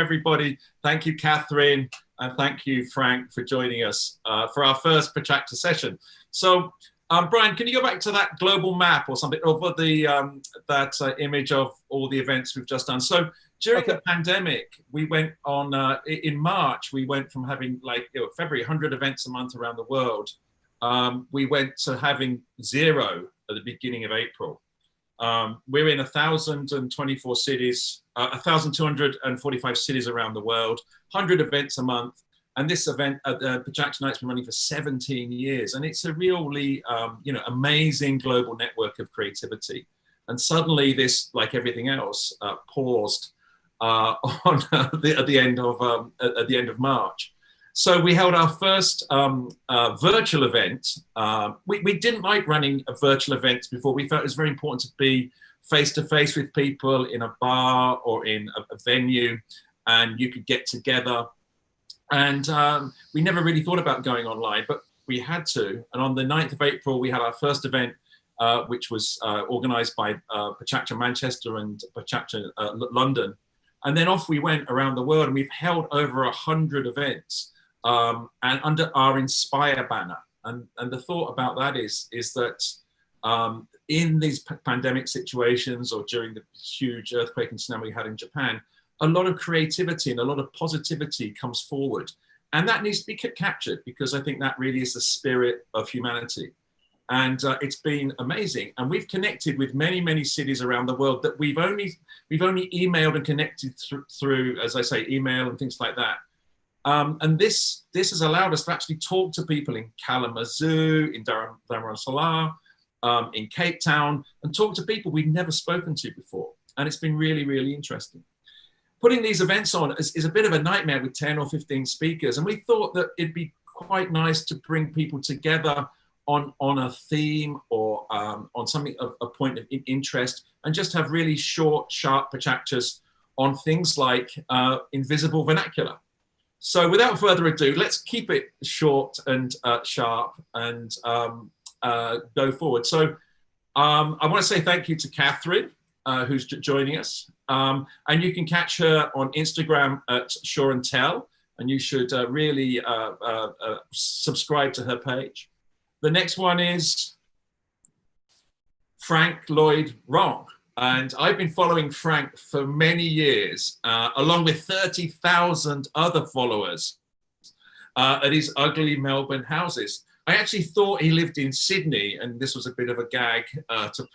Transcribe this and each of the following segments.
everybody. Thank you, Catherine, and thank you, Frank, for joining us for our first PechaKucha session. So, Brian, can you go back to that global map or something, or the that image of all the events we've just done? So, during the pandemic, we went on, in March, we went from having February, 100 events a month around the world. We went to having 0 at the beginning of April. We're in 1,024 cities, 1,245 cities around the world, 100 events a month. And this event at the PechaKucha Night's been running for 17 years. And it's a really, amazing global network of creativity. And suddenly this, like everything else, paused at the end of March. So we held our first virtual event. We didn't like running virtual events before. We felt it was very important to be face-to-face with people in a bar or in a venue, and you could get together. And we never really thought about going online, but we had to. And on the 9th of April, we had our first event, which was organized by PechaKucha Manchester and PechaKucha London. And then off we went around the world, and we've held over 100 events. And under our Inspire banner. And the thought about that is that in these pandemic situations or during the huge earthquake and tsunami we had in Japan, a lot of creativity and a lot of positivity comes forward. And that needs to be captured, because I think that really is the spirit of humanity. And it's been amazing. And we've connected with many, many cities around the world that we've only emailed and connected through, as I say, email and things like that. And this has allowed us to actually talk to people in Kalamazoo, in Dharamsala, in Cape Town, and talk to people we've never spoken to before. And it's been really, really interesting. Putting these events on is a bit of a nightmare with 10 or 15 speakers. And we thought that it'd be quite nice to bring people together on a theme or on something of a point of interest, and just have really short, sharp PechaKuchas on things like invisible vernacular. So without further ado, let's keep it short and sharp and go forward. So I want to say thank you to Catherine, who's joining us. And you can catch her on Instagram at Shaw and Tell, and you should really subscribe to her page. The next one is Frank Lloyd Wrong. And I've been following Frank for many years, along with 30,000 other followers at his ugly Melbourne houses. I actually thought he lived in Sydney, and this was a bit of a gag to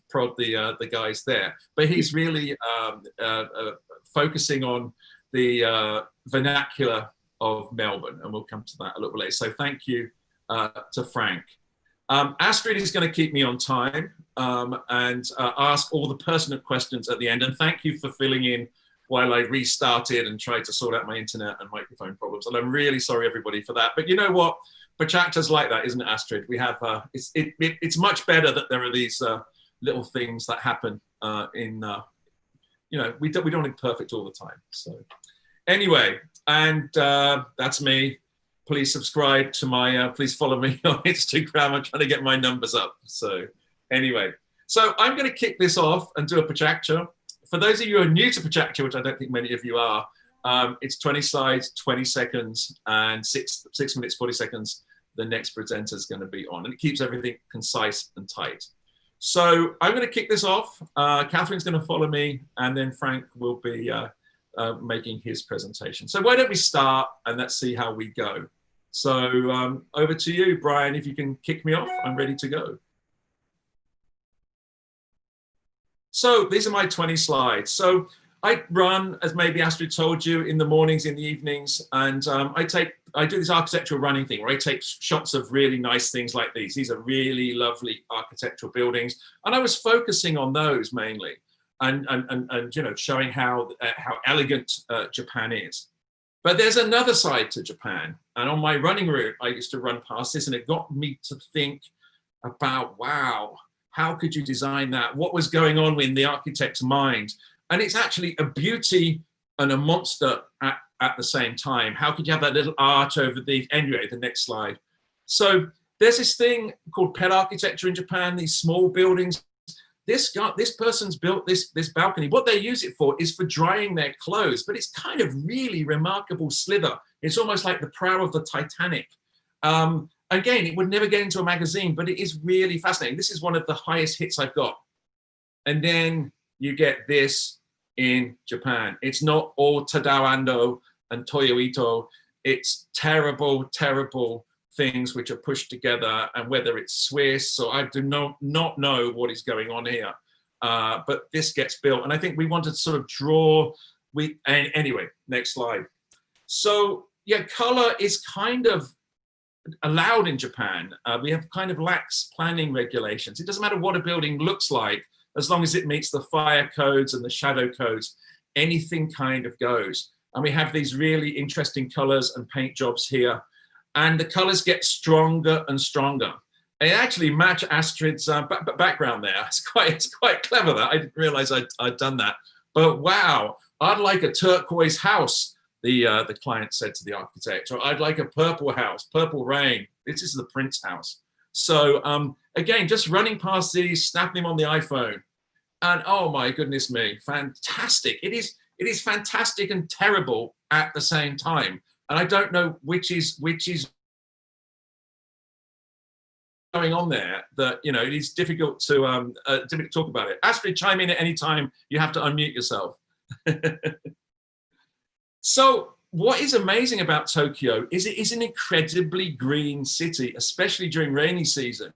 prod the guys there. But he's really focusing on the vernacular of Melbourne, and we'll come to that a little later. So thank you to Frank. Astrid is going to keep me on time and ask all the pertinent questions at the end. And thank you for filling in while I restarted and tried to sort out my internet and microphone problems. And I'm really sorry, everybody, for that. But you know what? PechaKucha's like that, isn't it, Astrid? We have it's much better that there are these little things that happen we don't want it perfect all the time. So anyway, and that's me. Please subscribe to my, please follow me on Instagram. I'm trying to get my numbers up. So anyway, so I'm going to kick this off and do a PechaKucha. For those of you who are new to PechaKucha, which I don't think many of you are, it's 20 slides, 20 seconds, and 6 minutes, 40 seconds. The next presenter is going to be on, and it keeps everything concise and tight. So I'm going to kick this off. Catherine's going to follow me, and then Frank will be making his presentation. So why don't we start, and let's see how we go. So over to you, Brian, if you can kick me off, I'm ready to go. So these are my 20 slides. So I run, as maybe Astrid told you, in the mornings, in the evenings, and I do this architectural running thing where I take shots of really nice things like these. These are really lovely architectural buildings, and I was focusing on those mainly. And showing how elegant Japan is. But there's another side to Japan. And on my running route, I used to run past this, and it got me to think about, wow, how could you design that? What was going on in the architect's mind? And it's actually a beauty and a monster at the same time. How could you have that little arch over anyway, the next slide. So there's this thing called pet architecture in Japan, these small buildings. this person's built this balcony. What they use it for is for drying their clothes, but it's kind of really remarkable slither. It's almost like the prow of the Titanic. Again, it would never get into a magazine, but it is really fascinating. This is one of the highest hits I've got. And then you get this in Japan. It's not all Tadao Ando and Toyo Ito. It's terrible, terrible things which are pushed together, and whether it's Swiss, or I do not know what is going on here. But this gets built, and I think we wanted to sort of draw, anyway, next slide. So yeah, color is kind of allowed in Japan. We have kind of lax planning regulations. It doesn't matter what a building looks like, as long as it meets the fire codes and the shadow codes, anything kind of goes. And we have these really interesting colors and paint jobs here. And the colors get stronger and stronger. They actually match Astrid's background there. It's quite clever that. I didn't realize I'd done that. But wow, I'd like a turquoise house, the client said to the architect. Or I'd like a purple house, purple rain. This is the Prince house. So again, just running past these, snapping them on the iPhone. And oh my goodness me, fantastic. It is fantastic and terrible at the same time. And I don't know which is going on there. That, you know, it is difficult to talk about it. Astrid, chime in at any time. You have to unmute yourself. So what is amazing about Tokyo is it is an incredibly green city, especially during rainy season.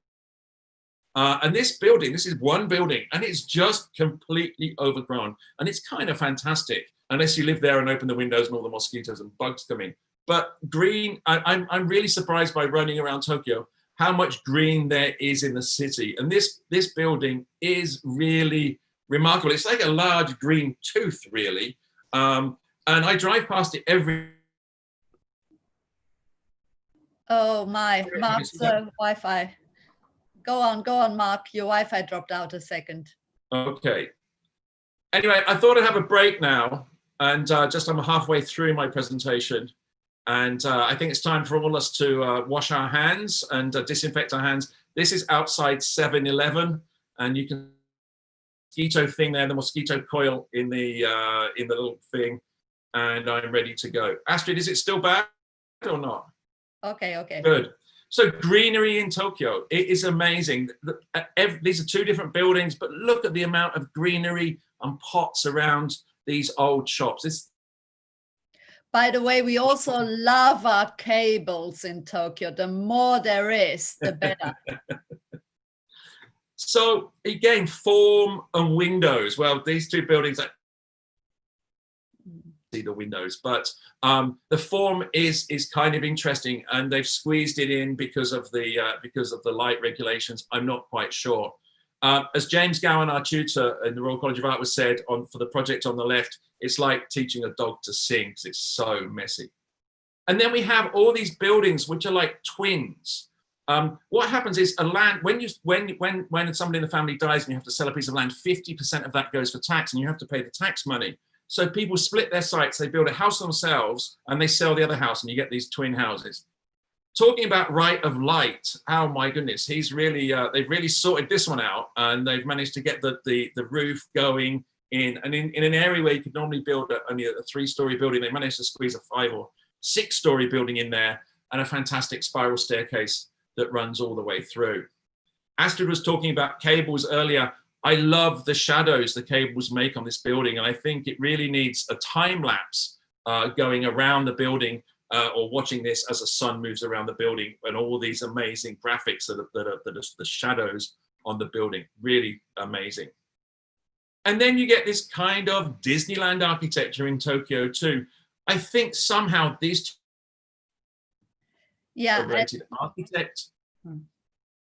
And this building, this is one building, and it's just completely overgrown. And it's kind of fantastic, unless you live there and open the windows and all the mosquitoes and bugs come in. But green, I'm really surprised by running around Tokyo, how much green there is in the city. And this building is really remarkable. It's like a large green tooth, really. And I drive past it every... Oh my, Mark's Wi-Fi. Go on, Mark. Your Wi-Fi dropped out a second. Okay. Anyway, I thought I'd have a break now. And I'm halfway through my presentation. And I think it's time for all us to wash our hands and disinfect our hands. This is outside 7-Eleven, and you can mosquito thing there, the mosquito coil in the little thing, and I'm ready to go. Astrid, is it still bad or not? Okay. Good. So Greenery in Tokyo, it is amazing. These are two different buildings, but look at the amount of greenery and pots around these old shops. By the way, we also love our cables in Tokyo. The more there is, the better. So again, form and windows. Well, these two buildings, see the windows, but the form is kind of interesting, and they've squeezed it in because of the light regulations. I'm not quite sure. As James Gowan, our tutor in the Royal College of Art, was said for the project on the left, it's like teaching a dog to sing because it's so messy. And then we have all these buildings which are like twins. What happens is when somebody in the family dies and you have to sell a piece of land, 50% of that goes for tax, and you have to pay the tax money. So people split their sites, they build a house themselves, and they sell the other house, and you get these twin houses. Talking about right of light, oh my goodness, they've really sorted this one out, and they've managed to get the roof going in, and in an area where you could normally build only a 3-story building, they managed to squeeze a 5 or 6-story building in there, and a fantastic spiral staircase that runs all the way through. Astrid was talking about cables earlier. I love the shadows the cables make on this building, and I think it really needs a time lapse going around the building, or watching this as the sun moves around the building, and all these amazing graphics that are the shadows on the building. Really amazing. And then you get this kind of Disneyland architecture in Tokyo too. I think somehow these rated architect.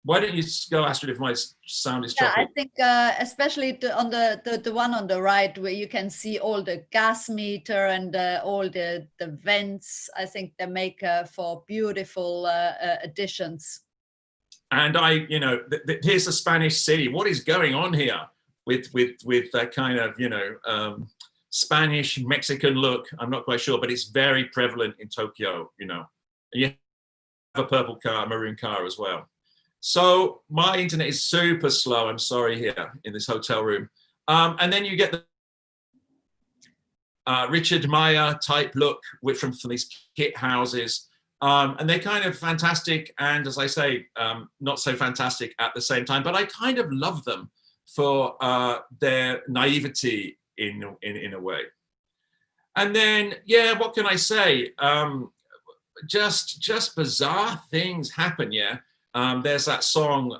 Why don't you go, Astrid, if my sound is choppy? I think especially on the one on the right, where you can see all the gas meter and all the vents. I think they make for beautiful additions. And here's the Spanish city. What is going on here with that kind of, Spanish Mexican look? I'm not quite sure, but it's very prevalent in Tokyo. You have a purple car, a maroon car as well. So my internet is super slow. I'm sorry here in this hotel room. And then you get the Richard Meyer type look from these kit houses. And they're kind of fantastic. And as I say, not so fantastic at the same time, but I kind of love them for their naivety in a way. And then, yeah, what can I say? Just bizarre things happen, yeah. There's that song,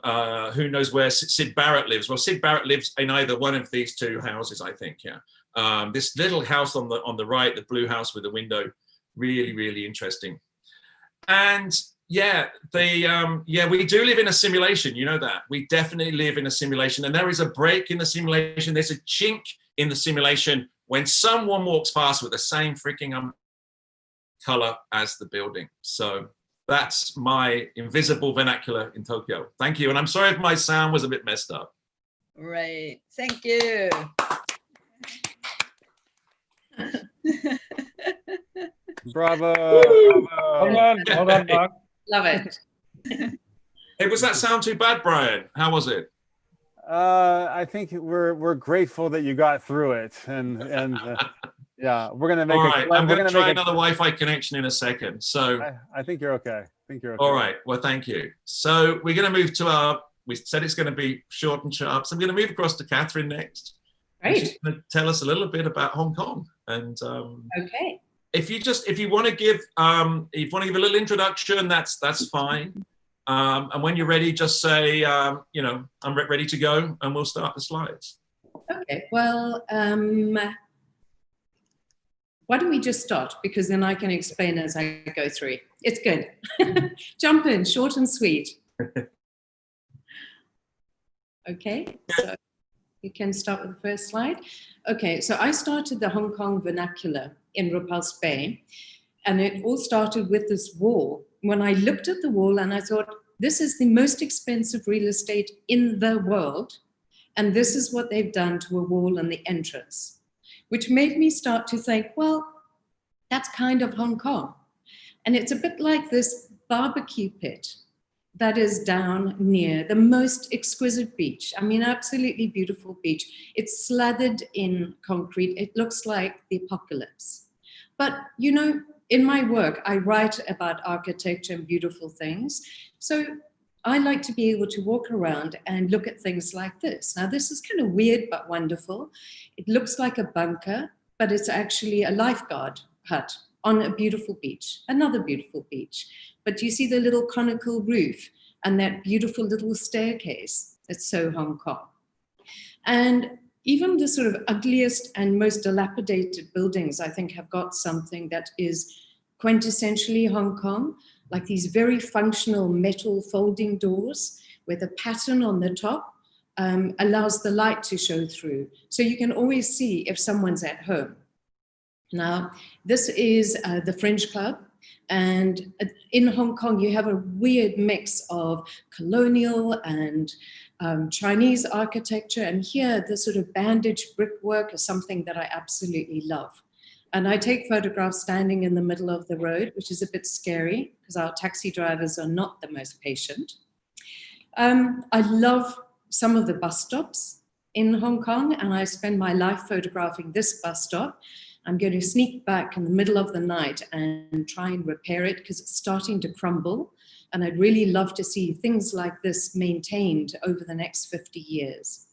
Who Knows Where Sid Barrett Lives? Well, Sid Barrett lives in either one of these two houses, I think, yeah. This little house on the right, the blue house with the window, really, really interesting. And yeah, we do live in a simulation, you know that. We definitely live in a simulation, and there is a break in the simulation. There's a chink in the simulation when someone walks past with the same freaking color as the building. So that's my invisible vernacular in Tokyo. Thank you. And I'm sorry if my sound was a bit messed up. Right. Thank you. Bravo. Bravo. Hold on, Doc. Love it. Hey, was that sound too bad, Brian? How was it? I think we're grateful that you got through it, and yeah, we're gonna make. All right, I'm gonna try another Wi-Fi connection in a second. So I think you're okay. All right. Well, thank you. So we're gonna move to we said it's gonna be short and sharp. So I'm gonna move across to Catherine next. Great. She's gonna tell us a little bit about Hong Kong. And okay. If you want to give a little introduction, that's fine. And when you're ready, just say, you know, I'm ready to go, and we'll start the slides. Okay, well, why don't we just start? Because then I can explain as I go through. It's good. Jump in, short and sweet. Okay, so you can start with the first slide. Okay, so I started the Hong Kong Vernacular in Repulse Bay, and it all started with this wall. When I looked at the wall and I thought, this is the most expensive real estate in the world, and this is what they've done to a wall in the entrance, which made me start to think, well, that's kind of Hong Kong. And it's a bit like this barbecue pit that is down near the most exquisite beach. I mean, absolutely beautiful beach. It's slathered in concrete. It looks like the apocalypse. But, you know, in my work, I write about architecture and beautiful things. So I like to be able to walk around and look at things like this. Now, this is kind of weird, but wonderful. It looks like a bunker, but it's actually a lifeguard hut on a beautiful beach, another beautiful beach. But you see the little conical roof and that beautiful little staircase. It's so Hong Kong. And even the sort of ugliest and most dilapidated buildings, I think, have got something that is quintessentially Hong Kong, like these very functional metal folding doors with a pattern on the top allows the light to show through. So you can always see if someone's at home. Now, this is the French Club. And in Hong Kong, you have a weird mix of colonial and Chinese architecture. And here, the sort of bandaged brickwork is something that I absolutely love. And I take photographs standing in the middle of the road, which is a bit scary because our taxi drivers are not the most patient. I love some of the bus stops in Hong Kong, and I spend my life photographing this bus stop. I'm going to sneak back in the middle of the night and try and repair it because it's starting to crumble. And I'd really love to see things like this maintained over the next 50 years.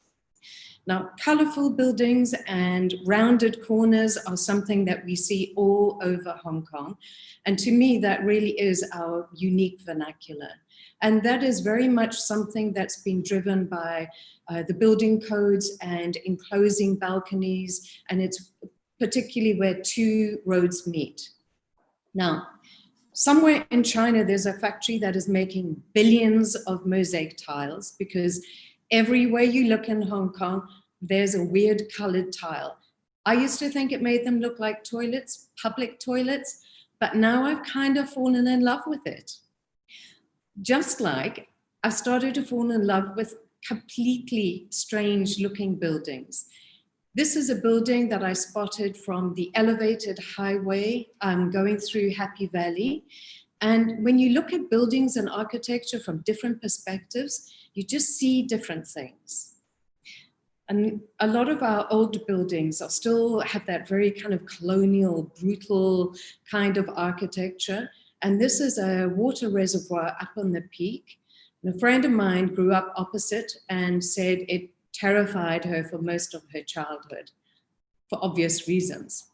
Now, colorful buildings and rounded corners are something that we see all over Hong Kong. And to me, that really is our unique vernacular. And that is very much something that's been driven by the building codes and enclosing balconies. And it's particularly where two roads meet. Now, somewhere in China, there's a factory that is making billions of mosaic tiles because everywhere you look in Hong Kong, there's a weird colored tile. I used to think it made them look like toilets, public toilets, but now I've kind of fallen in love with it. Just like I've started to fall in love with completely strange looking buildings. This is a building that I spotted from the elevated highway going through Happy Valley. And when you look at buildings and architecture from different perspectives, you just see different things. And a lot of our old buildings are still have that very kind of colonial, brutal kind of architecture. And this is a water reservoir up on the peak. And a friend of mine grew up opposite and said it terrified her for most of her childhood, for obvious reasons.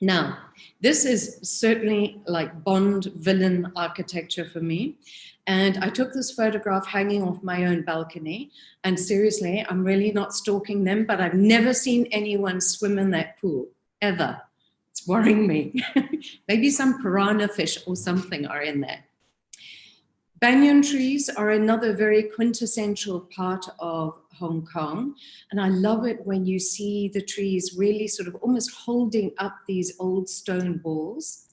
Now, this is certainly like Bond villain architecture for me. And I took this photograph hanging off my own balcony. And seriously, I'm really not stalking them, but I've never seen anyone swim in that pool, ever. It's worrying me. Maybe some piranha fish or something are in there. Banyan trees are another very quintessential part of Hong Kong. And I love it when you see the trees really sort of almost holding up these old stone walls.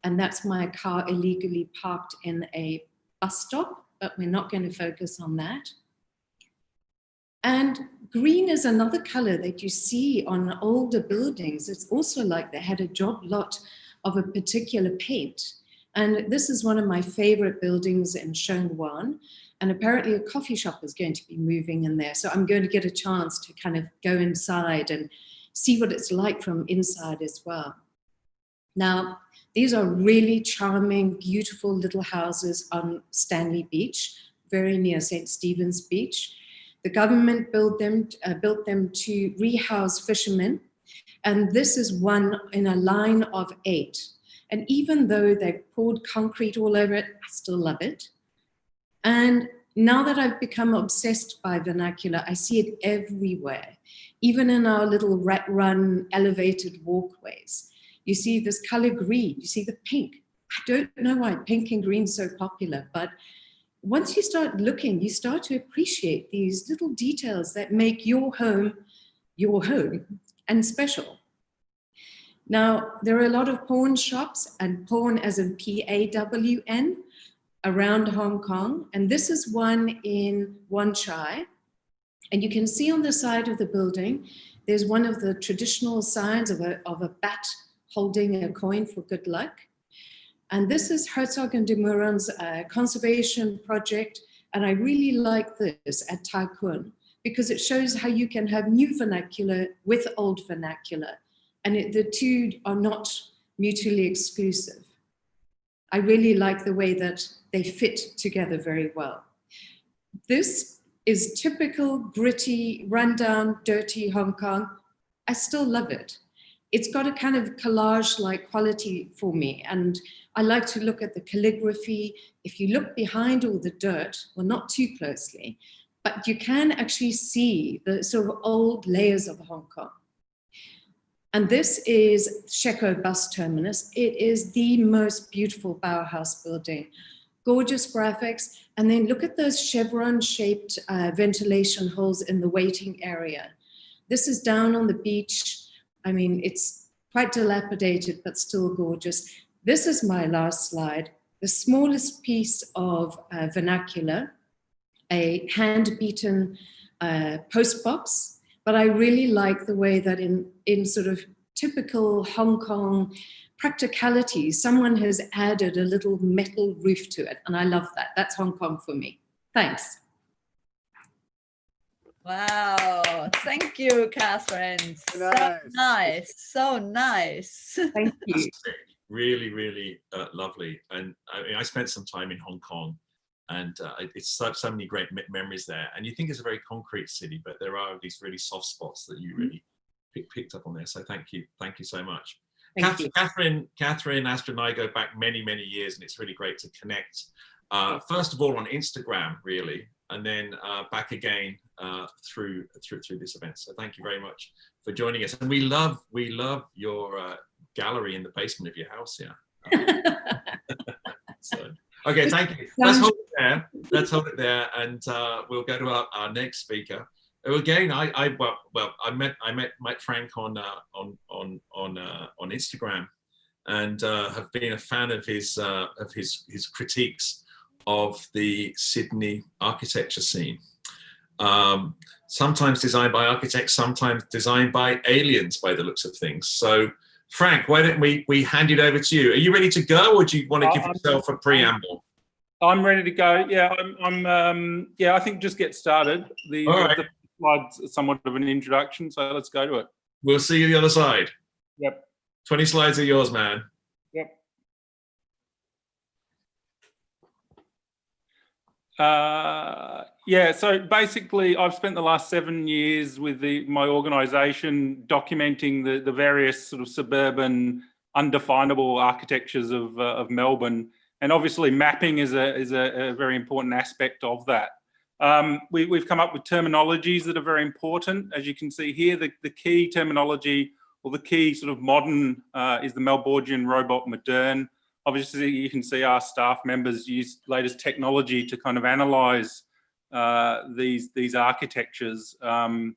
And that's my car illegally parked in a bus stop, but we're not going to focus on that. And green is another color that you see on older buildings. It's also like they had a job lot of a particular paint. And this is one of my favorite buildings in Shongwan. And apparently a coffee shop is going to be moving in there. So I'm going to get a chance to kind of go inside and see what it's like from inside as well. Now, these are really charming, beautiful little houses on Stanley Beach, very near St. Stephen's Beach. The government built them to rehouse fishermen. And this is one in a line of 8. And even though they've poured concrete all over it, I still love it. And now that I've become obsessed by vernacular, I see it everywhere, even in our little rat run elevated walkways. You see this color green, you see the pink. I don't know why pink and green is so popular, but once you start looking, you start to appreciate these little details that make your home and special. Now, there are a lot of pawn shops, and pawn as in P-A-W-N, around Hong Kong. And this is one in Wan Chai. And you can see on the side of the building, there's one of the traditional signs of a bat holding a coin for good luck. And this is Herzog and de Meuron's conservation project. And I really like this at Tai Kwun because it shows how you can have new vernacular with old vernacular. And the two are not mutually exclusive. I really like the way that they fit together very well. This is typical, gritty, rundown, dirty Hong Kong. I still love it. It's got a kind of collage-like quality for me. And I like to look at the calligraphy. If you look behind all the dirt, well, not too closely, but you can actually see the sort of old layers of Hong Kong. And this is Sheko Bus Terminus. It is the most beautiful Bauhaus building. Gorgeous graphics. And then look at those chevron-shaped ventilation holes in the waiting area. This is down on the beach. I mean, it's quite dilapidated, but still gorgeous. This is my last slide. The smallest piece of vernacular, a hand-beaten post box. But I really like the way that in sort of typical Hong Kong practicality, someone has added a little metal roof to it. And I love that. That's Hong Kong for me. Thanks. Wow. Thank you, Catherine. So nice. So nice. Thank you. Really, really lovely. And I mean, I spent some time in Hong Kong. And it's so many great memories there. And you think it's a very concrete city, but there are these really soft spots that you really picked up on there. So thank you so much. Catherine, Astrid and I go back many, many years, and it's really great to connect. First of all on Instagram, really, and then back again through this event. So thank you very much for joining us. And we love your gallery in the basement of your house here. So. Okay, thank you. Let's hold it there, and we'll go to our next speaker. Again, I met Frank on Instagram, and have been a fan of his critiques of the Sydney architecture scene. Sometimes designed by architects, sometimes designed by aliens, by the looks of things. So Frank, why don't we hand it over to you? Are you ready to go, or do you want to give yourself a preamble? I'm ready to go. Yeah, yeah, I think just get started. The slide's somewhat of an introduction, so let's go to it. We'll see you the other side. Yep. 20 slides are yours, man. Yep. Yeah, so basically I've spent the last 7 years with my organisation documenting the various sort of suburban undefinable architectures of Melbourne, and obviously mapping is a very important aspect of that. We've come up with terminologies that are very important. As you can see here, the key terminology, or the key sort of modern, is the Melbournian robot modern. Obviously, you can see our staff members use latest technology to kind of analyse these architectures, and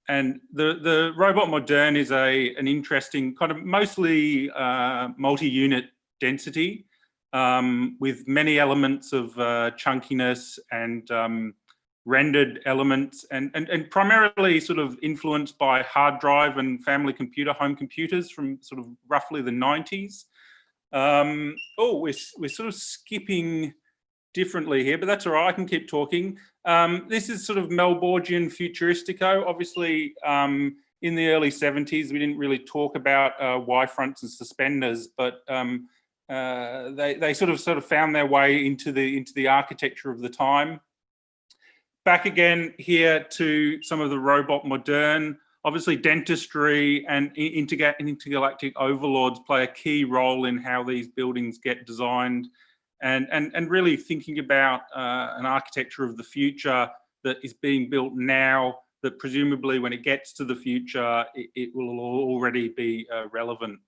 the robot modern is an interesting kind of mostly multi-unit density with many elements of chunkiness and rendered elements, and primarily sort of influenced by hard drive and family computer, home computers from sort of roughly the 90s. Oh, we're sort of skipping differently here, but that's all right, I can keep talking. This is sort of Melbournian Futuristico. Obviously, in the early 70s, we didn't really talk about Y-fronts and suspenders, but they sort of found their way into the architecture of the time. Back again here to some of the robot modern. Obviously, dentistry and intergalactic overlords play a key role in how these buildings get designed, and really thinking about an architecture of the future that is being built now, that presumably when it gets to the future, it will already be relevant.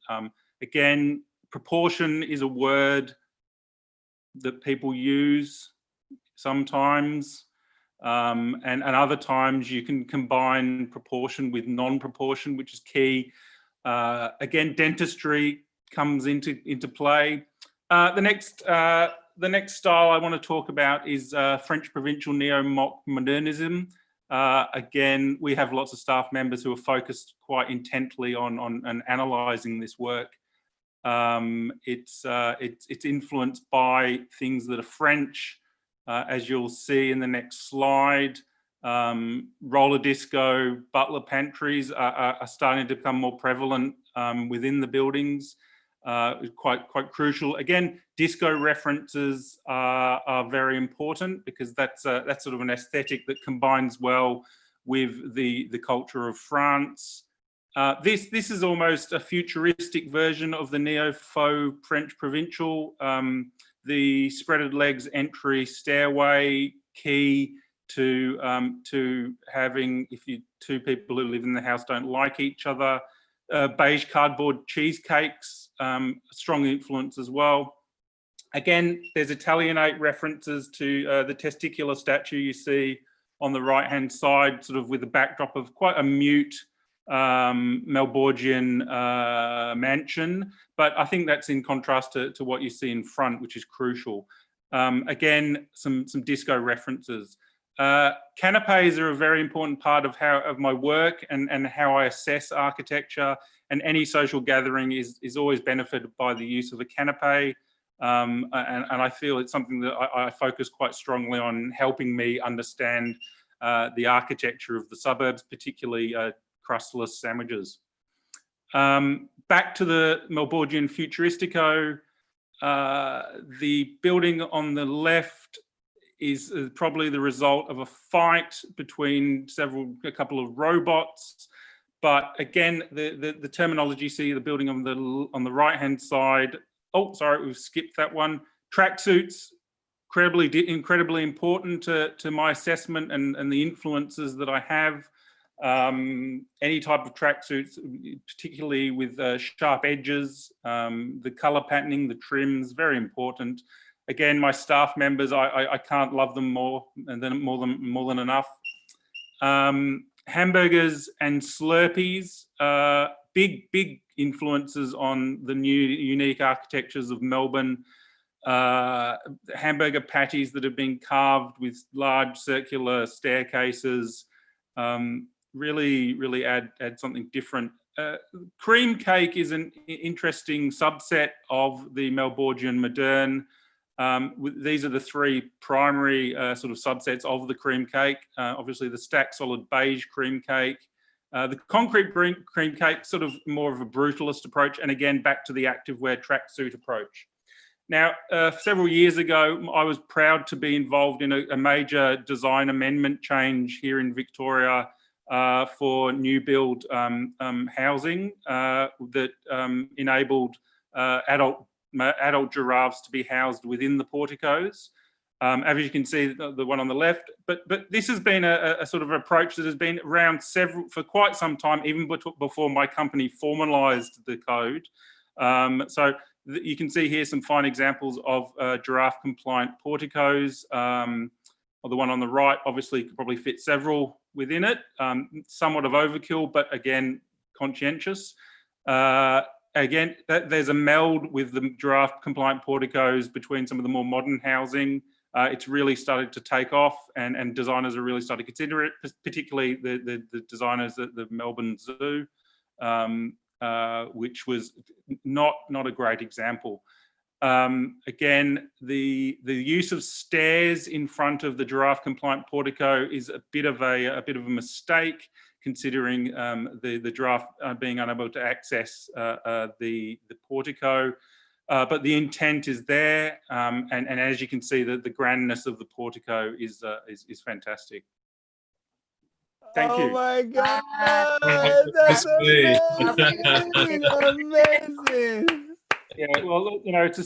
Again, proportion is a word that people use sometimes. And other times you can combine proportion with non-proportion, which is key. Again, dentistry comes into play. The next style I want to talk about is French Provincial neo-modernism. Again, we have lots of staff members who are focused quite intently on analysing this work. It's influenced by things that are French. As you'll see in the next slide, roller disco, butler pantries are starting to become more prevalent within the buildings. Quite crucial. Again, disco references are very important, because that's sort of an aesthetic that combines well with the culture of France. This is almost a futuristic version of the neo-faux French Provincial. The spreaded legs entry stairway, key to having, if two people who live in the house don't like each other. Beige cardboard cheesecakes, strong influence as well. Again, there's Italianate references to the testicular statue you see on the right-hand side, sort of with a backdrop of quite a mute Melbournian mansion, but I think that's in contrast to what you see in front, which is crucial. Again, some disco references. Canapes are a very important part of my work and how I assess architecture, and any social gathering is always benefited by the use of a canapé, and I feel it's something that I focus quite strongly on, helping me understand the architecture of the suburbs, particularly crustless sandwiches. Back to the Melbournian Futuristico, the building on the left is probably the result of a fight between a couple of robots. But again, the terminology, see the building on the right-hand side. Oh, sorry, we've skipped that one. Tracksuits, incredibly important to my assessment and the influences that I have. Any type of tracksuits, particularly with sharp edges, the color patterning, the trims, very important. Again, my staff members, I can't love them more than enough. Hamburgers and Slurpees, big influences on the new unique architectures of Melbourne. Hamburger patties that have been carved with large circular staircases, really add something different cream cake is an interesting subset of the Melbournian moderne. These are the three primary sort of subsets of the cream cake. Obviously, the stacked solid beige cream cake, the concrete cream cake, sort of more of a brutalist approach, and again back to the activewear tracksuit approach. Now, several years ago, I was proud to be involved in a major design amendment change here in Victoria for new build housing that enabled adult giraffes to be housed within the porticos. As you can see, the one on the left, but this has been a sort of approach that has been around for quite some time, even before my company formalised the code. So you can see here some fine examples of giraffe compliant porticos. Or the one on the right obviously could probably fit several within it. Somewhat of overkill, but again, conscientious. Again, there's a meld with the giraffe compliant porticos between some of the more modern housing. It's really started to take off, and designers are really starting to consider it, particularly the designers at the Melbourne Zoo, which was not a great example. Again, the use of stairs in front of the giraffe compliant portico is a bit of a mistake, considering the giraffe being unable to access the portico. But the intent is there, and as you can see, the grandness of the portico is fantastic. Thank you. Oh my God, That's amazing. Yeah, well, you know, it's a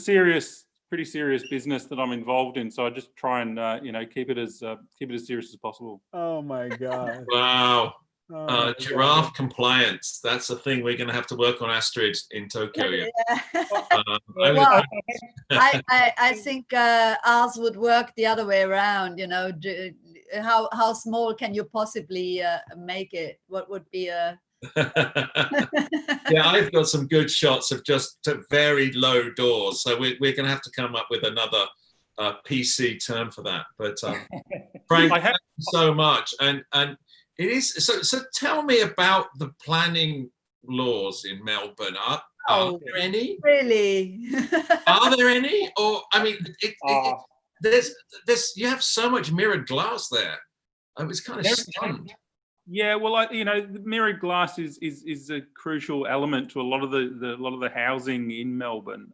pretty serious business that I'm involved in, so I just try and you know, keep it as serious as possible. Oh my God. Wow. Oh my Giraffe God. compliance. That's a thing we're going to have to work on, Astrid, in Tokyo. Yeah. Well, I think ours would work the other way around. You know, how small can you possibly make it? What would be a Yeah, I've got some good shots of just very low doors, so we're going to have to come up with another PC term for that. But Frank, thank you so much, and it is so. Tell me about the planning laws in Melbourne. Are there any? Really? Are there any? Or I mean, there's you have so much mirrored glass there. I was kind of stunned. Yeah, well, you know, the mirrored glass is a crucial element to a lot of the housing in Melbourne.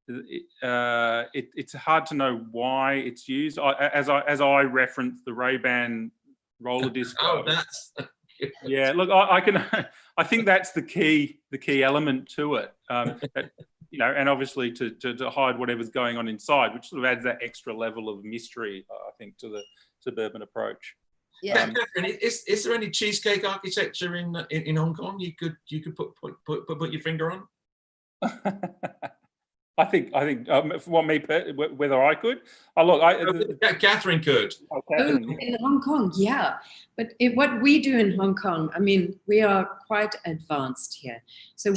It's hard to know why it's used. As I referenced the Ray-Ban roller disco. Oh, that's yeah. Look, I think that's the key element to it. You know, and obviously to hide whatever's going on inside, which sort of adds that extra level of mystery, I think, to the suburban approach. Yeah. Catherine, is there any cheesecake architecture in Hong Kong you could put your finger on? I think for me, whether I could. Oh, look, Catherine could. In Hong Kong, yeah. But what we do in Hong Kong, I mean, we are quite advanced here. So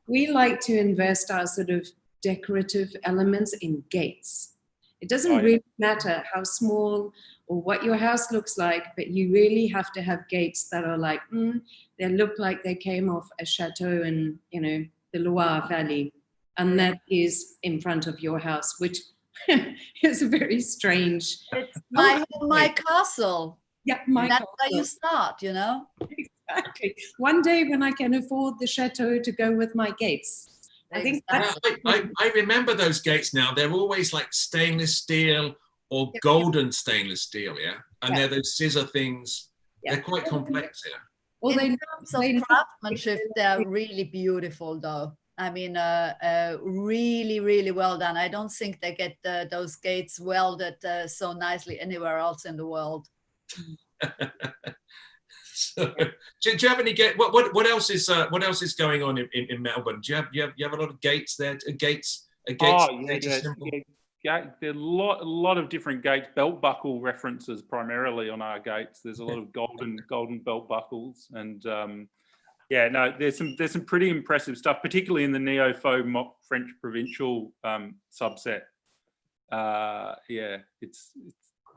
we like to invest our sort of decorative elements in gates. It doesn't really matter how small or what your house looks like, but you really have to have gates that are like, they look like they came off a chateau in, you know, the Loire Valley. And that is in front of your house, which is a very strange. It's my castle. Yeah, that's where you start, you know? Exactly. One day when I can afford the chateau to go with my gates. I think that's I remember those gates now. They're always like stainless steel or golden stainless steel, yeah? And they're those scissor things. Yeah. They're quite complex here. Well, in terms of craftsmanship, they're really beautiful, though. I mean, really, really well done. I don't think they get those gates welded so nicely anywhere else in the world. So, do you have any gate? What else is going on in Melbourne? Do you have a lot of gates there? Gates. Oh, yeah. There are a lot of different gates. Belt buckle references primarily on our gates. There's a lot of golden belt buckles, and yeah, no, there's some pretty impressive stuff, particularly in the neo-faux French Provincial subset. Yeah, it's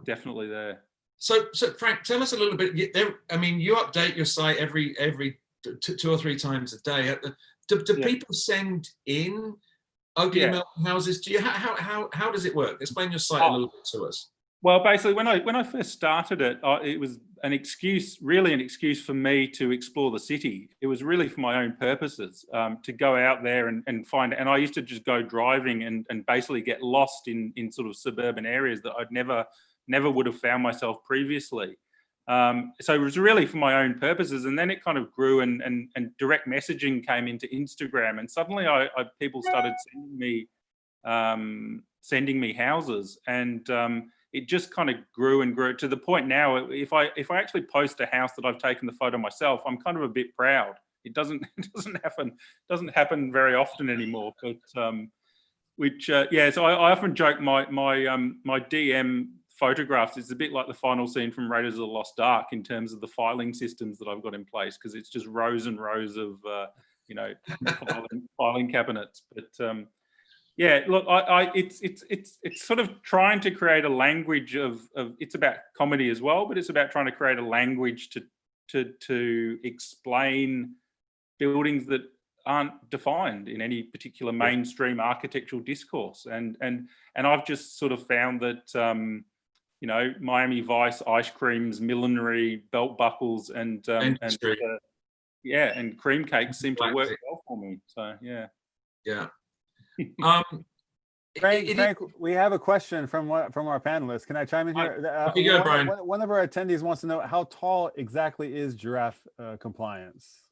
definitely there. So Frank, tell us a little bit. I mean, you update your site every two or three times a day. Do people send in ugly Melbourne houses? Do you how does it work? Explain your site a little bit to us. Well, basically, when I first started it, it was an excuse for me to explore the city. It was really for my own purposes, to go out there and find. And I used to just go driving and basically get lost in sort of suburban areas that I'd never would have found myself previously. So it was really for my own purposes, and then it kind of grew, and direct messaging came into Instagram, and suddenly people started sending me houses, and it just kind of grew and grew to the point now. If I actually post a house that I've taken the photo myself, I'm kind of a bit proud. It doesn't happen very often anymore. But so I often joke my DM photographs, it's a bit like the final scene from Raiders of the Lost Ark in terms of the filing systems that I've got in place, because it's just rows and rows of filing cabinets. But look, it's sort of trying to create a language of it's about comedy as well, but it's about trying to create a language to explain buildings that aren't defined in any particular mainstream architectural discourse, and I've just sort of found that Miami Vice, ice creams, millinery, belt buckles, and cream cakes seem to work well for me. So yeah. Frank, we have a question from our panelists. Can I chime in here? Go, Brian. One of our attendees wants to know, how tall exactly is giraffe compliance?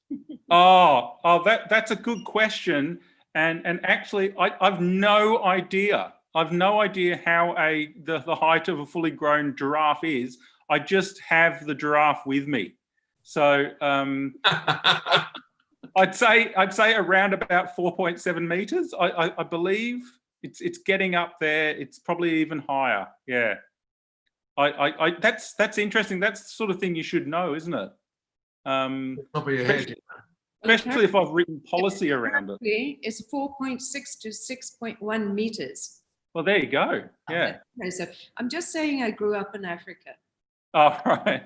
That's a good question, and actually I've no idea. I've no idea how the height of a fully grown giraffe is. I just have the giraffe with me, so I'd say around about 4.7 meters. I believe it's getting up there. It's probably even higher. Yeah. That's interesting. That's the sort of thing you should know, isn't it? Top of your head. Especially if I've written policy around it. It's 4.6 to 6.1 meters. Well, there you go. Yeah. Okay, so I'm just saying I grew up in Africa. Oh, right.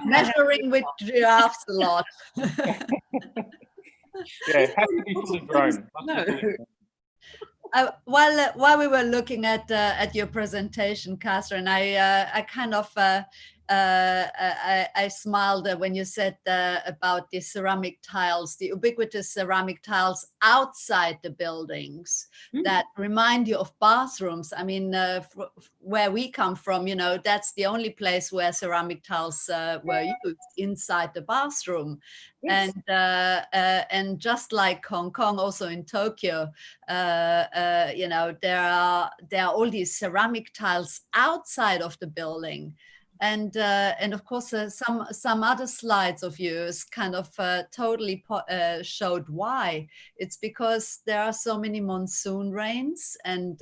Measuring with giraffes a lot. Yeah, it has to be fully grown. No. While we were looking at your presentation, Catherine, I kind of I smiled when you said about the ceramic tiles, the ubiquitous ceramic tiles outside the buildings that remind you of bathrooms. I mean, where we come from, that's the only place where ceramic tiles were used, inside the bathroom. Yes. And just like Hong Kong, also in Tokyo, there are all these ceramic tiles outside of the building. And of course, some other slides of yours kind of totally showed why. It's because there are so many monsoon rains, and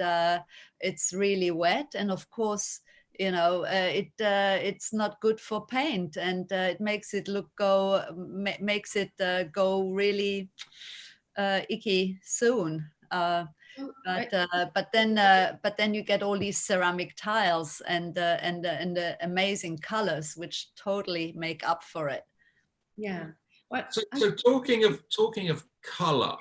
it's really wet. And of course, it's not good for paint, and it makes it go really icky soon. But then you get all these ceramic tiles and the amazing colors, which totally make up for it. Yeah. So talking of color,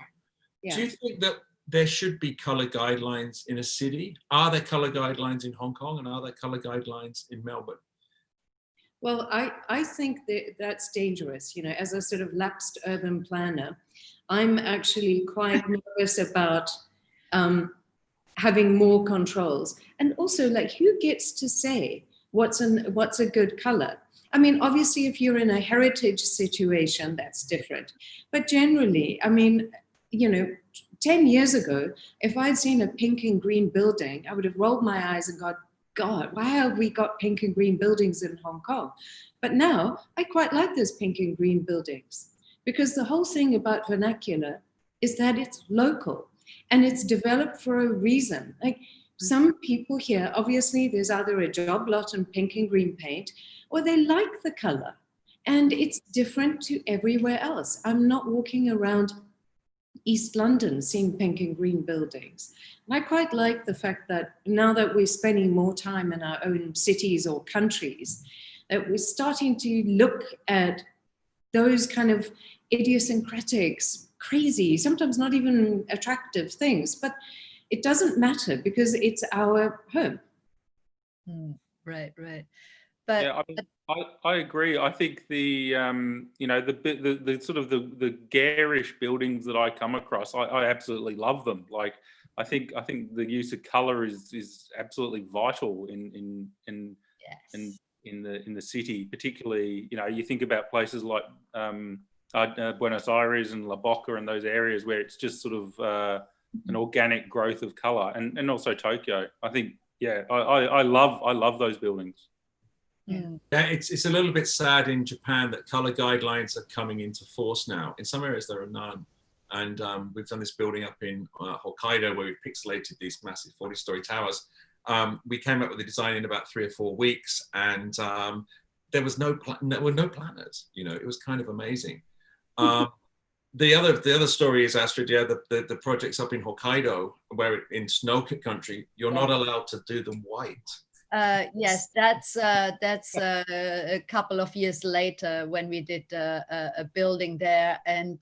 do you think that there should be color guidelines in a city? Are there color guidelines in Hong Kong, and are there color guidelines in Melbourne? Well, I think that's dangerous. As a sort of lapsed urban planner, I'm actually quite nervous about having more controls, and also, like, who gets to say what's a good color? I mean, obviously, if you're in a heritage situation, that's different. But generally, I mean, 10 years ago, if I'd seen a pink and green building, I would have rolled my eyes and gone, God, why have we got pink and green buildings in Hong Kong? But now I quite like those pink and green buildings, because the whole thing about vernacular is that it's local. And it's developed for a reason. Like, some people here, obviously, there's either a job lot in pink and green paint, or they like the color. And it's different to everywhere else. I'm not walking around East London seeing pink and green buildings. And I quite like the fact that now that we're spending more time in our own cities or countries, that we're starting to look at those kind of idiosyncratic, crazy, sometimes not even attractive things, but it doesn't matter because it's our home. Right, right. But yeah, I agree. I think the you know, the sort of the garish buildings that I come across, I absolutely love them. Like I think the use of color is absolutely vital in the city, particularly, you know, you think about places like Buenos Aires and La Boca and those areas where it's just sort of an organic growth of color, and also Tokyo. I think, yeah, I love those buildings. Yeah, it's a little bit sad in Japan that color guidelines are coming into force now. In some areas there are none. And we've done this building up in Hokkaido where we've pixelated these massive 40-story towers. We came up with the design in about 3 or 4 weeks, and there were no planners. You know, it was kind of amazing. The other story is, Astrid, yeah, the projects up in Hokkaido, where in snow country, you're not allowed to do them white. yes, that's a couple of years later when we did a building there, and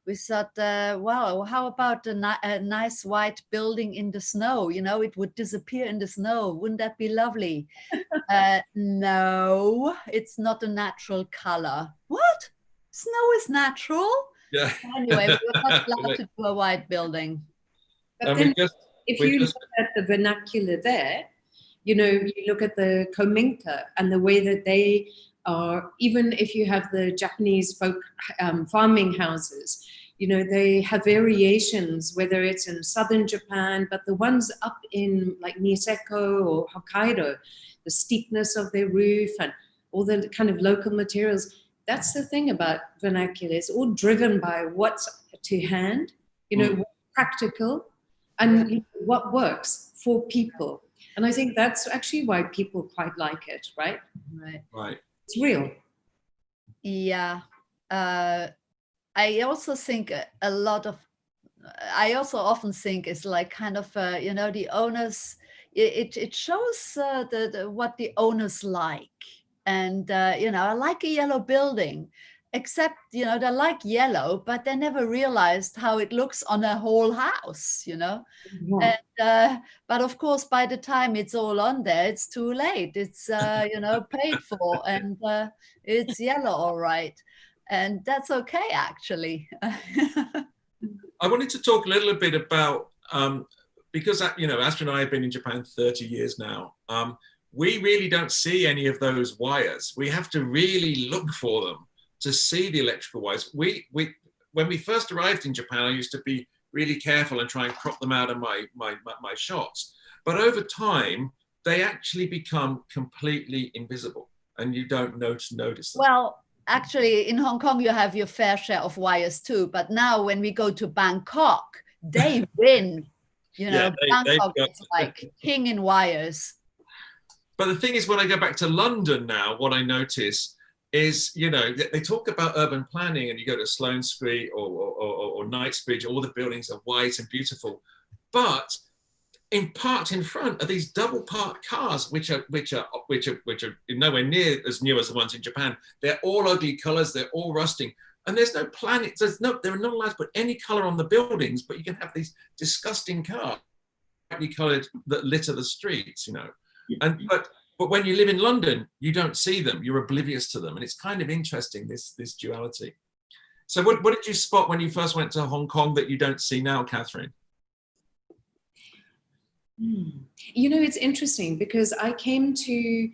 we thought, wow, how about a nice white building in the snow? You know, it would disappear in the snow. Wouldn't that be lovely? No, it's not a natural color. What? Snow is natural? Yeah. Anyway, we were not allowed to do a white building. But then if you look at the vernacular there, you know, you look at the kominka and the way that they are, even if you have the Japanese folk farming houses, you know, they have variations, whether it's in southern Japan, but the ones up in like Niseko or Hokkaido, the steepness of their roof and all the kind of local materials. That's the thing about vernacular. It's all driven by what's to hand, you know, what's practical and you know, what works for people. And I think that's actually why people quite like it, right? Right. It's real. Yeah. I also think I also often think it's like kind of, you know, the owners, it shows what the owners like. And, you know, I like a yellow building, except, you know, they like yellow, but they never realized how it looks on a whole house, you know. Yeah. And, but of course, by the time it's all on there, it's too late. It's, you know, paid for, and it's yellow, all right. And that's okay, actually. I wanted to talk a little bit about, because, you know, Astrid and I have been in Japan 30 years now. We really don't see any of those wires. We have to really look for them to see the electrical wires. When we first arrived in Japan, I used to be really careful and try and crop them out of my shots. But over time, they actually become completely invisible and you don't notice them. Well, actually, in Hong Kong, you have your fair share of wires too. But now when we go to Bangkok, they win. You know, yeah, Bangkok is like king in wires. But the thing is, when I go back to London now, what I notice is, you know, they talk about urban planning and you go to Sloane Street or Knightsbridge, all the buildings are white and beautiful. But parked in front are these double parked cars, which are nowhere near as new as the ones in Japan. They're all ugly colors, they're all rusting. And there's no plan, they're not allowed to put any color on the buildings, but you can have these disgusting cars, brightly colored, that litter the streets, you know. And but when you live in London, you don't see them. You're oblivious to them, and it's kind of interesting, this duality. So, what did you spot when you first went to Hong Kong that you don't see now, Catherine? You know, it's interesting because I came to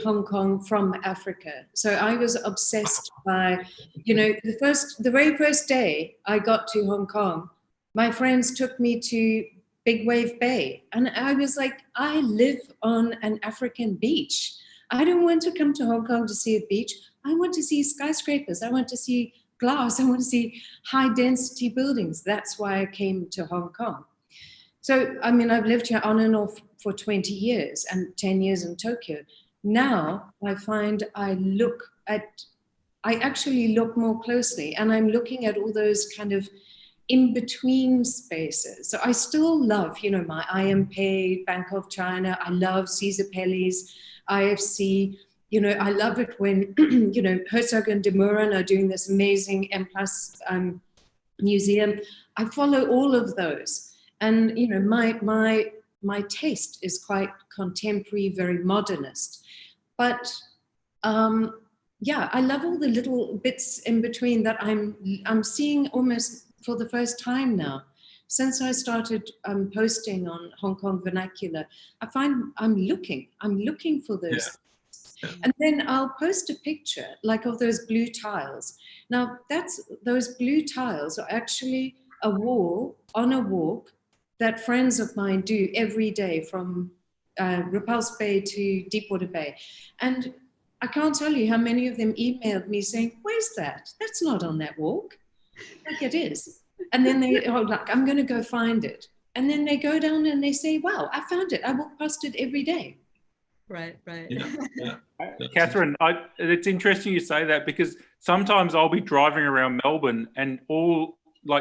Hong Kong from Africa, so I was obsessed by, you know, the very first day I got to Hong Kong, my friends took me to Big Wave Bay. And I was like, I live on an African beach. I don't want to come to Hong Kong to see a beach. I want to see skyscrapers. I want to see glass. I want to see high density buildings. That's why I came to Hong Kong. So, I mean, I've lived here on and off for 20 years and 10 years in Tokyo. Now I find I actually look more closely, and I'm looking at all those kind of in-between spaces. So I still love, you know, my IMP, Bank of China. I love Caesar Pelli's, IFC. you know, I love it when, you know, Herzog and de Meuron are doing this amazing M+ museum. I follow all of those. And, you know, my taste is quite contemporary, very modernist. But yeah, I love all the little bits in between that I'm seeing almost for the first time now. Since I started posting on Hong Kong Vernacular, I find I'm looking for those. Yeah. And then I'll post a picture like of those blue tiles. Now those blue tiles are actually a wall on a walk that friends of mine do every day from Repulse Bay to Deepwater Bay. And I can't tell you how many of them emailed me saying, where's that? That's not on that walk. Like it is. And then they, oh, look, I'm going to go find it. And then they go down and they say, wow, I found it. I walk past it every day. Right. Yeah. Catherine, it's interesting you say that, because sometimes I'll be driving around Melbourne and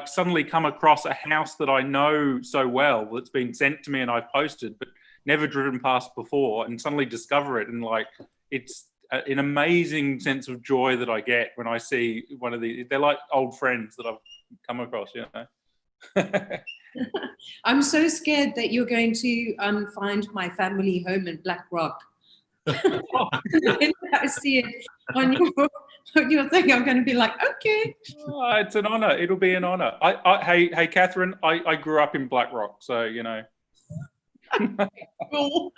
suddenly come across a house that I know so well that's been sent to me and I've posted, but never driven past before, and suddenly discover it. And like, it's an amazing sense of joy that I get when I see one of these. They're like old friends that I've come across, you know. I'm so scared that you're going to find my family home in Black Rock. I see it on your thing. I'm going to be like, okay. Oh, it's an honor. It'll be an honor. Hey, Catherine, I grew up in Black Rock, so you know. Cool.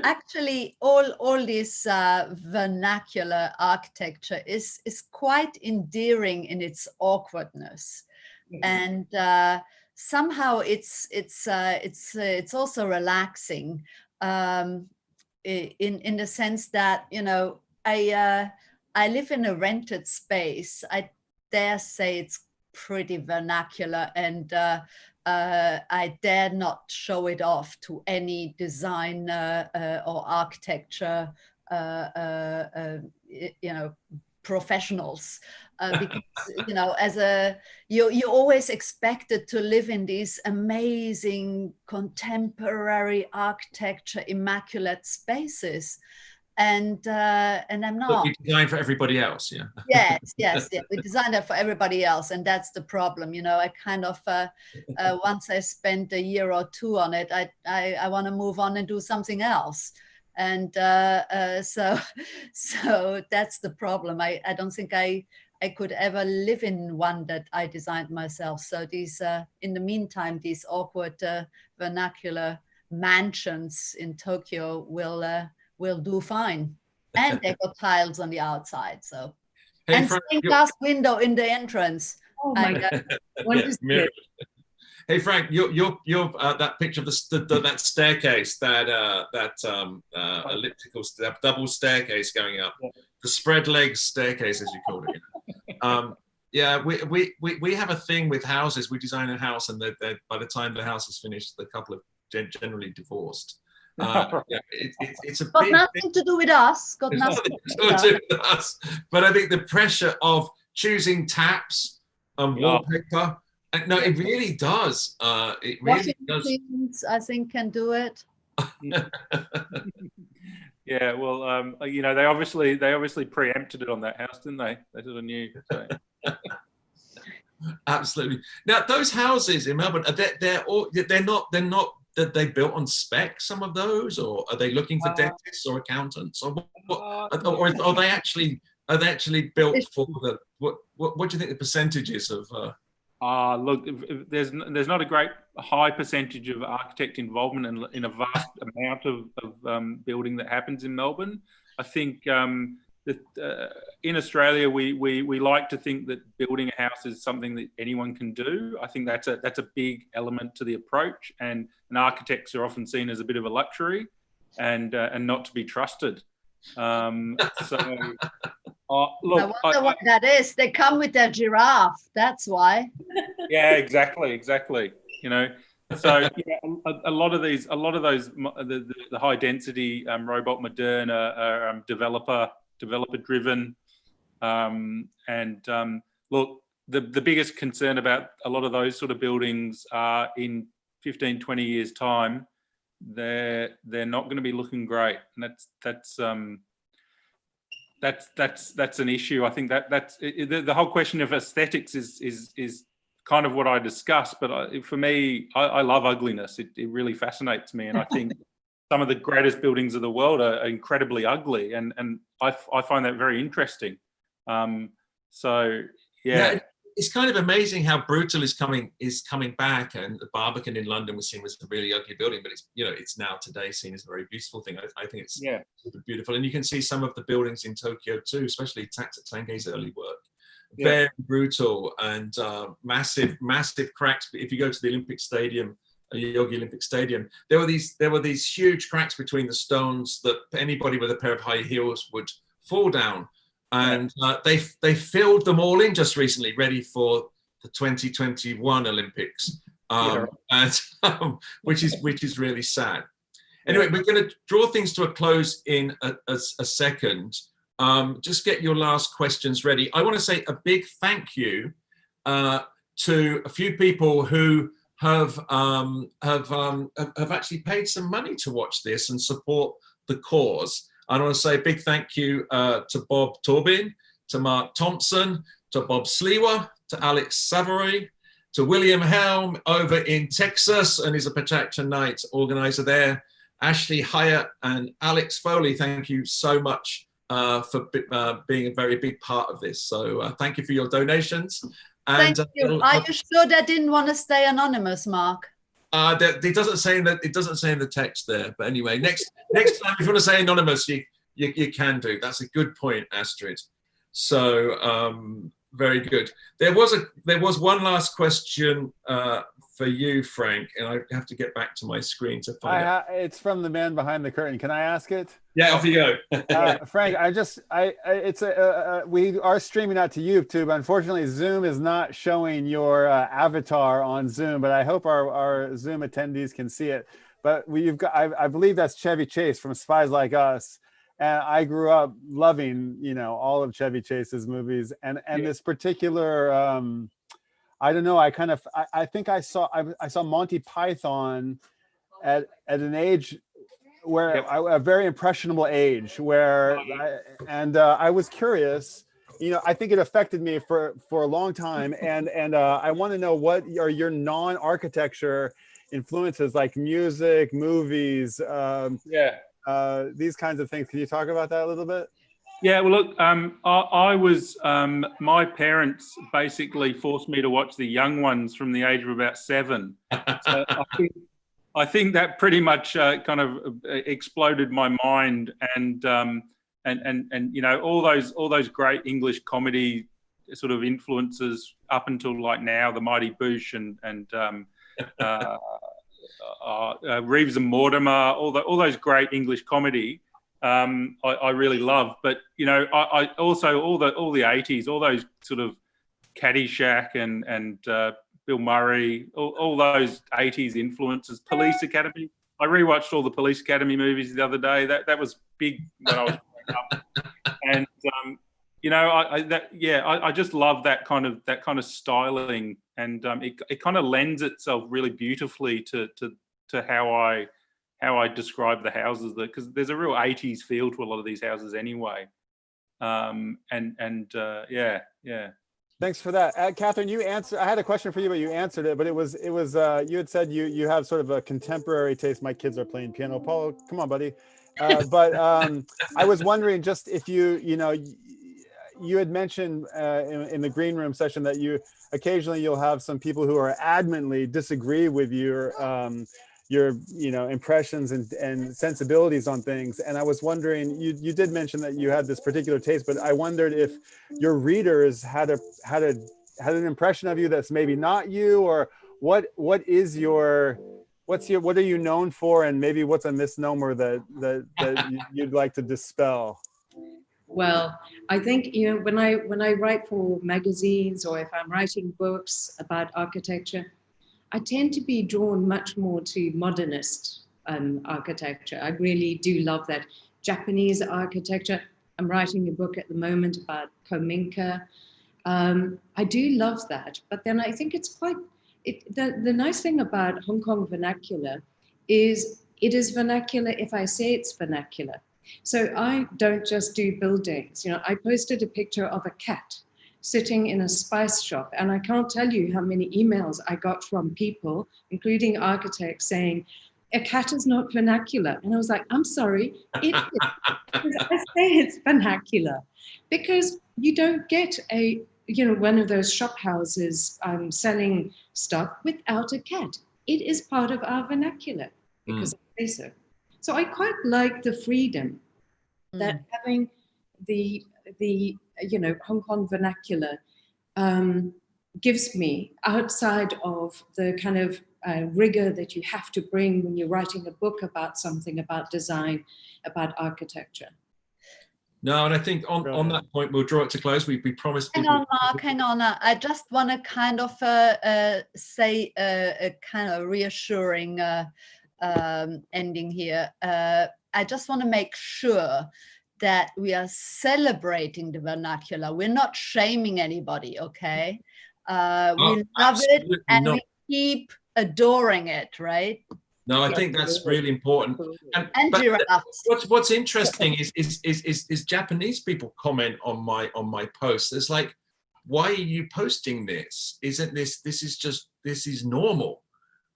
Actually, all this vernacular architecture is quite endearing in its awkwardness, and somehow it's also relaxing in the sense that, you know, I live in a rented space. I dare say it's pretty vernacular, and I dare not show it off to any designer or architecture, you know, professionals, because, you know, as you're always expected to live in these amazing contemporary architecture, immaculate spaces. And I'm not. But we design for everybody else, yeah. Yes. We design that for everybody else, and that's the problem. You know, I kind of once I spent a year or two on it, I want to move on and do something else, and so that's the problem. I don't think I could ever live in one that I designed myself. So these in the meantime, these awkward vernacular mansions in Tokyo will do fine, and they got tiles on the outside. So, hey, and Frank, stained glass window in the entrance. Oh my God! What is it? Hey Frank, you're that picture of that staircase, that elliptical double staircase going up, the spread legs staircase, as you call it. Yeah, we have a thing with houses. We design a house, and they're by the time the house is finished, the couple have generally divorced. Yeah, it's a got nothing thing. To do with us. Got nothing to do with us. But I think the pressure of choosing taps and wallpaper, no, it really does. It really does. Machines, I think, can do it. Yeah, well, you know, they obviously preempted it on that house, didn't they? They sort of knew. So. Absolutely. Now, those houses in Melbourne, they're not. That they built on spec, some of those, or are they looking for dentists or accountants, or or are they actually built for the what do you think the percentage is of? Look, there's not a great high percentage of architect involvement in a vast amount of building that happens in Melbourne. I think that in Australia we like to think that building a house is something that anyone can do. I think that's a big element to the approach, and architects are often seen as a bit of a luxury and not to be trusted. So look, I wonder what that is. They come with their giraffe. That's why. Yeah, exactly. You know, so a lot of those the high density robot modern are developer driven, and look, the biggest concern about a lot of those sort of buildings are in 15-20 years time, they're not going to be looking great, and that's an issue. I think that's the whole question of aesthetics is kind of what I discussed. But for me, I love ugliness. It really fascinates me, and I think some of the greatest buildings of the world are incredibly ugly, and I find that very interesting. So yeah. It's kind of amazing how Brutal is coming back, and the Barbican in London was seen as a really ugly building, but it's now today seen as a very beautiful thing. I think it's super beautiful, and you can see some of the buildings in Tokyo too, especially Tangei's early work. Very brutal and massive cracks. If you go to the Olympic Stadium, Yogi Olympic Stadium, there were these huge cracks between the stones that anybody with a pair of high heels would fall down. And they filled them all in just recently, ready for the 2021 Olympics, which is really sad. Anyway, we're going to draw things to a close in a second. Just get your last questions ready. I want to say a big thank you to a few people who have actually paid some money to watch this and support the cause. I want to say a big thank you to Bob Torbin, to Mark Thompson, to Bob Sliwa, to Alex Savory, to William Helm over in Texas, and is a PechaKucha Night organizer there, Ashley Hyatt and Alex Foley. Thank you so much for being a very big part of this. So thank you for your donations. And, thank you. Are you sure they didn't want to stay anonymous, Mark? It doesn't say in the text there, but anyway, next time if you want to say anonymous, you can do. That's a good point, Astrid. So very good. There was one last question for you, Frank, and I have to get back to my screen to find it. It's from the man behind the curtain. Can I ask it? Yeah, off you go. Frank, we are streaming out to YouTube. Unfortunately, Zoom is not showing your avatar on Zoom, but I hope our Zoom attendees can see it. But I believe that's Chevy Chase from Spies Like Us. And I grew up loving, all of Chevy Chase's movies. And this particular, I don't know, I think I saw Monty Python at an age where a very impressionable age where I was curious, I think it affected me for a long time. And I want to know, what are your non-architecture influences, like music, movies, these kinds of things? Can you talk about that a little bit? Yeah, well, look, I was, my parents basically forced me to watch The Young Ones from the age of about 7. So I think that pretty much kind of exploded my mind, and all those great English comedy sort of influences up until like now, The Mighty Boosh and Reeves and Mortimer, all those great English comedy. I really love, but I also all the 80s, all those sort of Caddyshack and Bill Murray, all those 80s influences. Police Academy. I rewatched all the Police Academy movies the other day. That was big when I was growing up, and I just love that kind of styling, and it kind of lends itself really beautifully to how I describe the houses, because there's a real 80s feel to a lot of these houses anyway. Thanks for that. Catherine, you answered. I had a question for you, but you answered it. But it was you had said you have sort of a contemporary taste. My kids are playing piano. Paul, come on, buddy. But I was wondering, just if you had mentioned in the green room session that occasionally you'll have some people who are adamantly disagree with your impressions and sensibilities on things. And I was wondering, you did mention that you had this particular taste, but I wondered if your readers had an impression of you that's maybe not you, or what are you known for, and maybe what's a misnomer that you'd like to dispel? Well, I think, when I write for magazines, or if I'm writing books about architecture, I tend to be drawn much more to modernist architecture. I really do love that. Japanese architecture. I'm writing a book at the moment about Kominka. I do love that. But then I think it's the nice thing about Hong Kong vernacular is it is vernacular if I say it's vernacular. So I don't just do buildings. I posted a picture of a cat sitting in a spice shop, and I can't tell you how many emails I got from people, including architects, saying, a cat is not vernacular. And I was like, I'm sorry, it is. Because I say it's vernacular. Because you don't get one of those shop houses selling stuff without a cat. It is part of our vernacular because I say so. So I quite like the freedom that having the Hong Kong vernacular gives me, outside of the kind of rigor that you have to bring when you're writing a book about something, about design, about architecture. No, and I think on that point, we'll draw it to close. We promised. Hang on, Mark, hang on. I just want to kind of say a kind of reassuring ending here. I just want to make sure that we are celebrating the vernacular. We're not shaming anybody, okay? We love it and we keep adoring it, right? No, I think that's really important. And giraffes. What's interesting is Japanese people comment on my posts. It's like, why are you posting this? Isn't this is normal?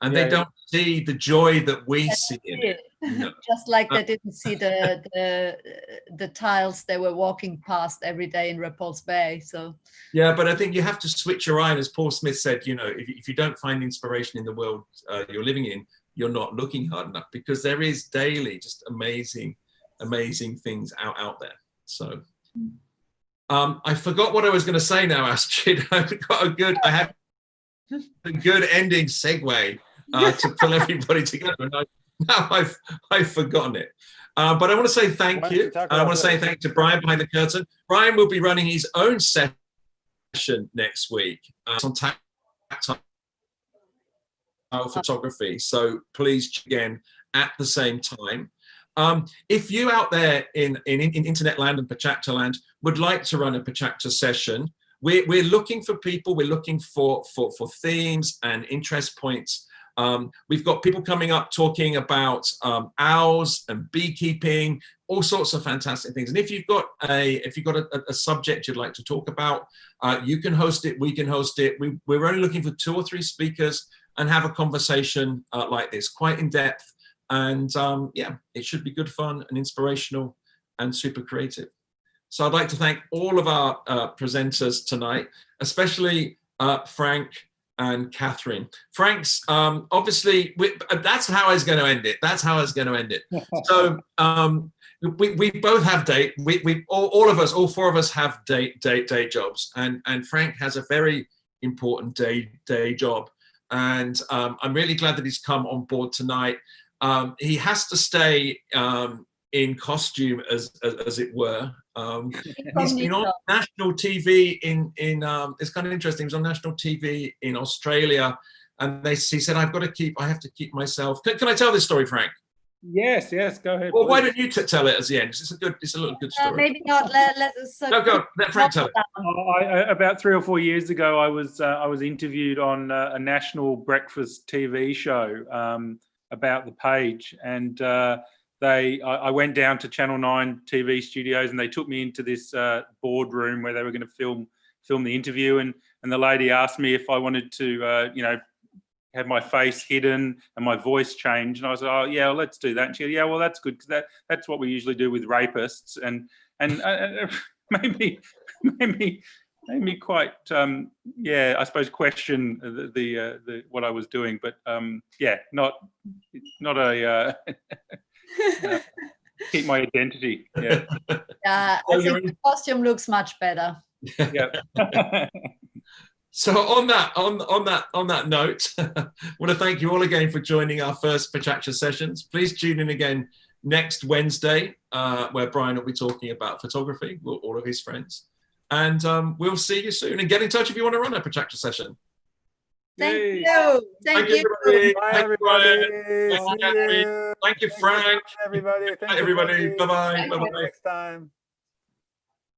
And they don't see the joy that we see in it. No. Just like they didn't see the tiles they were walking past every day in Repulse Bay. So yeah, but I think you have to switch your eye. And as Paul Smith said, if you don't find inspiration in the world you're living in, you're not looking hard enough, because there is daily just amazing things out there. So I forgot what I was going to say now, Astrid. I had a good ending segue to pull everybody together. And now I've forgotten it. But I want to say thank you. I want to say thank you to Brian behind the curtain. Brian will be running his own session next week on tactile photography. So please again at the same time. If you out there in internet land and PechaKucha land would like to run a PechaKucha session, we're looking for people. We're looking for themes and interest points. We've got people coming up talking about owls and beekeeping, all sorts of fantastic things. And if you've got a subject you'd like to talk about, you can host it. We can host it. We're only looking for 2 or 3 speakers and have a conversation like this, quite in depth. And it should be good fun and inspirational and super creative. So I'd like to thank all of our presenters tonight, especially Frank and Catherine. Frank's obviously, that's how I was going to end it. So we both have all 4 of us have day jobs, and Frank has a very important day job. And I'm really glad that he's come on board tonight. He has to stay in costume, as it were. He's been on national TV it's kind of interesting. He was on national TV in Australia, and he said, I have to keep myself. Can I tell this story, Frank? Yes, go ahead. Well, why don't you tell it as the end? It's a little good story. Maybe not. Let Frank tell it. About 3 or 4 years ago, I was interviewed on a national breakfast TV show about the page, and I went down to Channel 9 TV studios, and they took me into this boardroom where they were going to film the interview, and the lady asked me if I wanted to have my face hidden and my voice changed, and I was like, oh yeah, well, let's do that. And she said, yeah, well, that's good, because that's what we usually do with rapists, and made me quite I suppose question the what I was doing, but not a keep my identity. Yeah, I think the costume looks much better. Yeah. So on that note, I want to thank you all again for joining our first PechaKucha sessions. Please tune in again next Wednesday, where Brian will be talking about photography with all of his friends. And we'll see you soon. And get in touch if you want to run a PechaKucha session. Thank you. Thank you, everybody. Bye, Thank everybody. you, Frank. Thank you, Frank. Everybody. Bye, everybody. Bye-bye. Next time.